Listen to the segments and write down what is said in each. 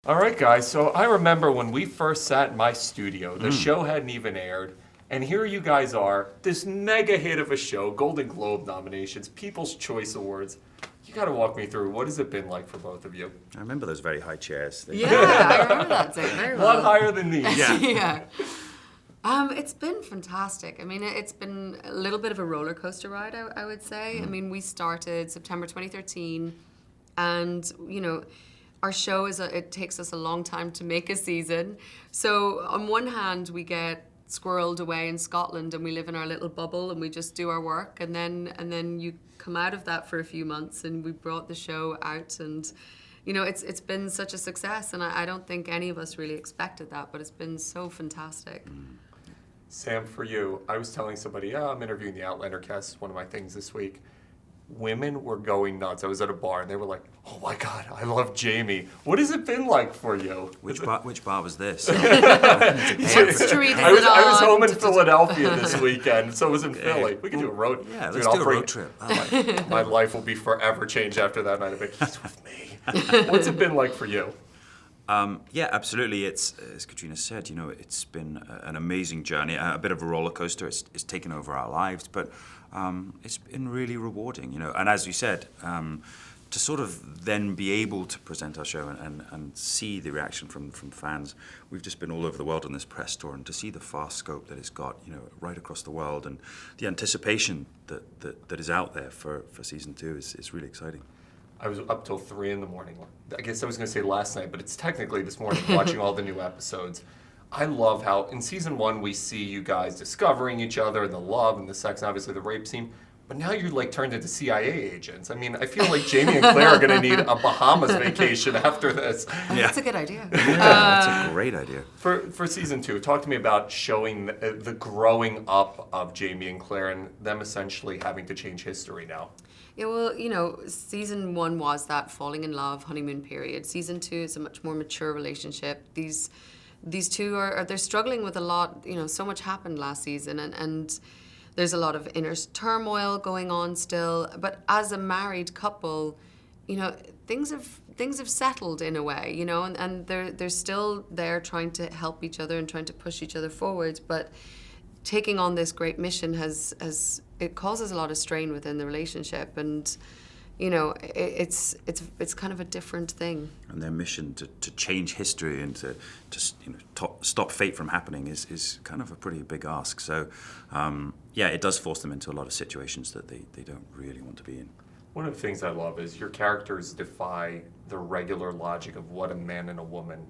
All right, guys, so I remember when we first sat in my studio, the show hadn't even aired, and here you guys are, this mega hit of a show, Golden Globe nominations, People's Choice Awards. You got to walk me through, what has it been like for both of you? I remember those very high chairs. Yeah, I remember that day very well. A lot higher than these. Yeah. It's been fantastic. I mean, it's been a little bit of a roller coaster ride, I would say. I mean, we started September 2013, and, you know, our show it takes us a long time to make a season. So on one hand, we get squirreled away in Scotland and we live in our little bubble and we just do our work, and then you come out of that for a few months and we brought the show out, and you know, it's been such a success, and I don't think any of us really expected that, but it's been so fantastic. Sam, for you, I was telling somebody, I'm interviewing the Outlander cast, one of my things this week. Women were going nuts. I was at a bar and they were like, "Oh my God, I love Jamie." What has it been like for you? Which bar was this? What street is I was it on? home in Philadelphia this weekend, so I was in Philly. We could do a road. Yeah, Dude, let's do a road trip. My life will be forever changed after that night. I'll be like, he's with me. What's it been like for you? Yeah, absolutely. It's, as Caitriona said, you know, it's been an amazing journey, a bit of a roller coaster. It's taken over our lives, but it's been really rewarding, you know. And as you said, to sort of then be able to present our show and see the reaction from fans. We've just been all over the world on this press tour, and to see the fast scope that it's got, you know, right across the world, and the anticipation that is out there for season 2 is really exciting. I was up till 3 in the morning. I guess I was going to say last night, but it's technically this morning, watching all the new episodes. I love how in season 1 we see you guys discovering each other, and the love and the sex, and obviously the rape scene. But now you're like turned into CIA agents. I mean, I feel like Jamie and Claire are going to need a Bahamas vacation after this. Yeah. That's a good idea. Yeah, that's a great idea. For season 2, talk to me about showing the growing up of Jamie and Claire and them essentially having to change history now. Yeah, well, you know, season 1 was that falling in love, honeymoon period. Season 2 is a much more mature relationship. These two they're struggling with a lot. You know, so much happened last season, and there's a lot of inner turmoil going on still. But as a married couple, you know, things have settled in a way, you know, and they're still there trying to help each other and trying to push each other forwards. But taking on this great mission it causes a lot of strain within the relationship, and you know, it's kind of a different thing. And their mission to change history and to you know, stop fate from happening is kind of a pretty big ask. So yeah, it does force them into a lot of situations that they don't really want to be in. One of the things I love is your characters defy the regular logic of what a man and a woman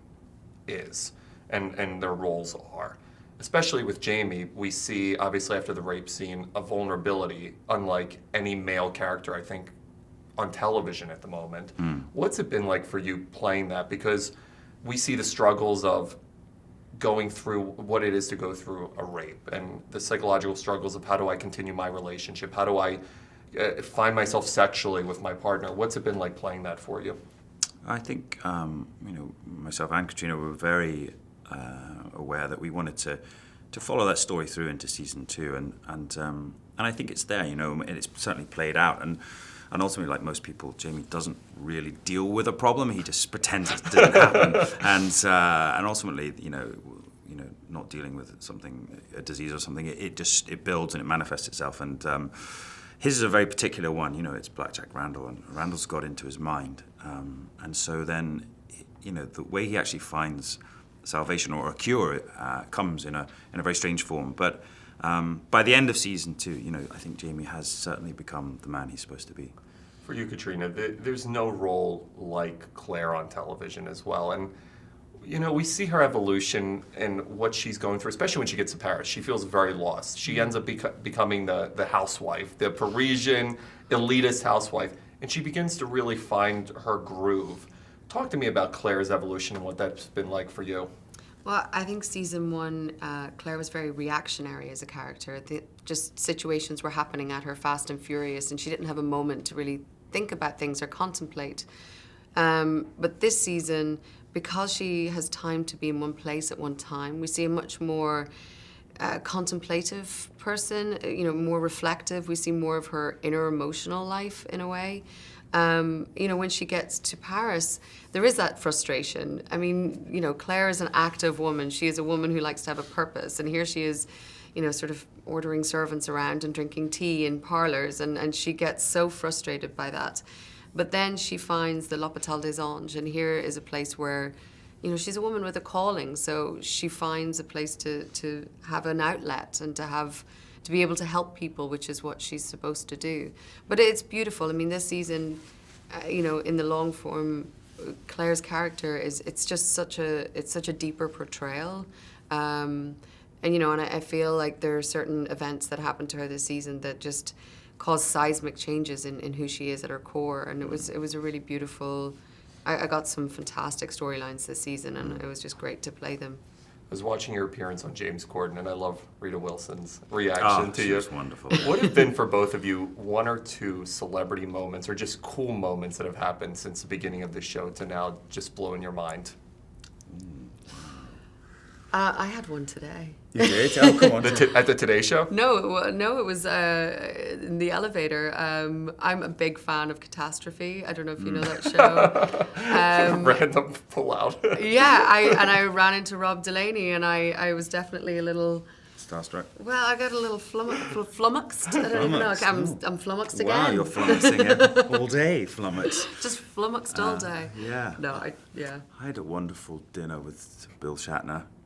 is and their roles are. Especially with Jamie, we see, obviously after the rape scene, a vulnerability unlike any male character, I think, on television at the moment. What's it been like for you playing that? Because we see the struggles of going through what it is to go through a rape, and the psychological struggles of how do I continue my relationship? How do I find myself sexually with my partner? What's it been like playing that for you? I think, you know, myself and Caitriona were very aware that we wanted to follow that story through into season 2, and I think it's there, you know, and it's certainly played out, and ultimately, like most people, Jamie doesn't really deal with a problem. He just pretends it didn't happen, and ultimately, you know, not dealing with something, a disease or something, it builds and it manifests itself, and his is a very particular one. You know, it's Blackjack Randall, and Randall's got into his mind, and so then, you know, the way he actually finds salvation or a cure comes in a very strange form. But by the end of season 2, you know, I think Jamie has certainly become the man he's supposed to be. For you, Caitriona, there's no role like Claire on television as well, and you know, we see her evolution and what she's going through, especially when she gets to Paris. She feels very lost. She ends up becoming the housewife, the Parisian elitist housewife, and she begins to really find her groove. Talk to me about Claire's evolution and what that's been like for you. Well, I think season 1, Claire was very reactionary as a character. Just situations were happening at her fast and furious, and she didn't have a moment to really think about things or contemplate. But this season, because she has time to be in one place at one time, we see a much more contemplative person, more reflective. We see more of her inner emotional life in a way. When she gets to Paris, there is that frustration. I mean, Claire is an active woman. She is a woman who likes to have a purpose. And here she is, sort of ordering servants around and drinking tea in parlours. And she gets so frustrated by that. But then she finds the L'Hôpital des Anges. And here is a place where, she's a woman with a calling. So she finds a place to have an outlet and to be able to help people, which is what she's supposed to do. But it's beautiful. I mean, this season, in the long form, Claire's character it's such a deeper portrayal. And I feel like there are certain events that happened to her this season that just caused seismic changes in who she is at her core. And it was a really beautiful, I got some fantastic storylines this season, and it was just great to play them. I was watching your appearance on James Corden, and I love Rita Wilson's reaction to you. She was wonderful. What have been for both of you one or two celebrity moments or just cool moments that have happened since the beginning of the show to now just blowing your mind? I had one today. You did? Oh, come on. At the Today Show? No, it was in the elevator. I'm a big fan of Catastrophe. I don't know if you know that show. Random pull out. Yeah, I ran into Rob Delaney, and I was definitely a little... Starstruck. Well, I got a little flummoxed. I don't even know. I'm flummoxed again. Wow, you're flummoxing all day, flummoxed. Just flummoxed all day. Yeah. No, I had a wonderful dinner with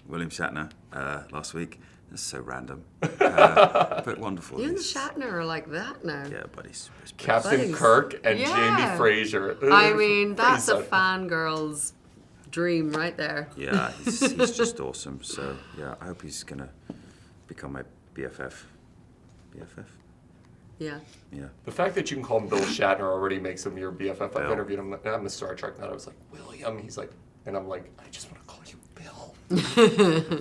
William Shatner, last week. That's so random. But wonderful. You and Shatner are like that now. Yeah, buddies. Captain Buddies. Kirk and Yeah. Jamie Fraser. I mean, that's a Pretty fangirl's dream right there. Yeah, he's just awesome. So, yeah, I hope he's going to become my BFF. BFF? Yeah. Yeah. The fact that you can call him Bill Shatner already makes him your BFF. I've Bill. interviewed him. I'm a Star Trek nut. I was like, William. He's like, and I'm like, I just want to call you Bill.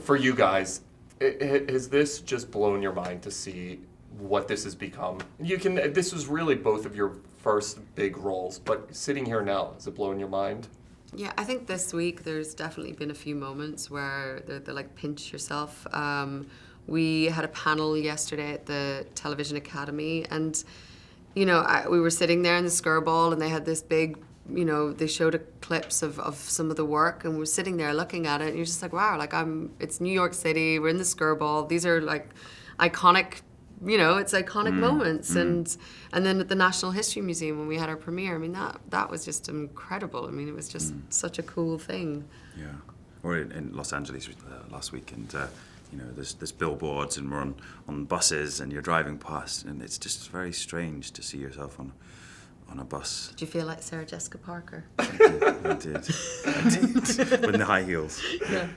For you guys, has this just blown your mind to see what this has become? This was really both of your first big roles, but sitting here now, has it blown your mind? Yeah, I think this week there's definitely been a few moments where they're like pinch yourself. We had a panel yesterday at the Television Academy, and we were sitting there in the Skirball, and they had this big, they showed clips of some of the work, and we're sitting there looking at it, and you're just like, wow, like it's New York City, we're in the Skirball, these are like iconic. It's iconic moments. And then at the National History Museum when we had our premiere, I mean, that was just incredible. I mean, it was just such a cool thing. Yeah. Or in Los Angeles last week, and there's billboards, and we're on buses, and you're driving past, and it's just very strange to see yourself on a bus. Did you feel like Sarah Jessica Parker? I did. With the high heels. Yeah.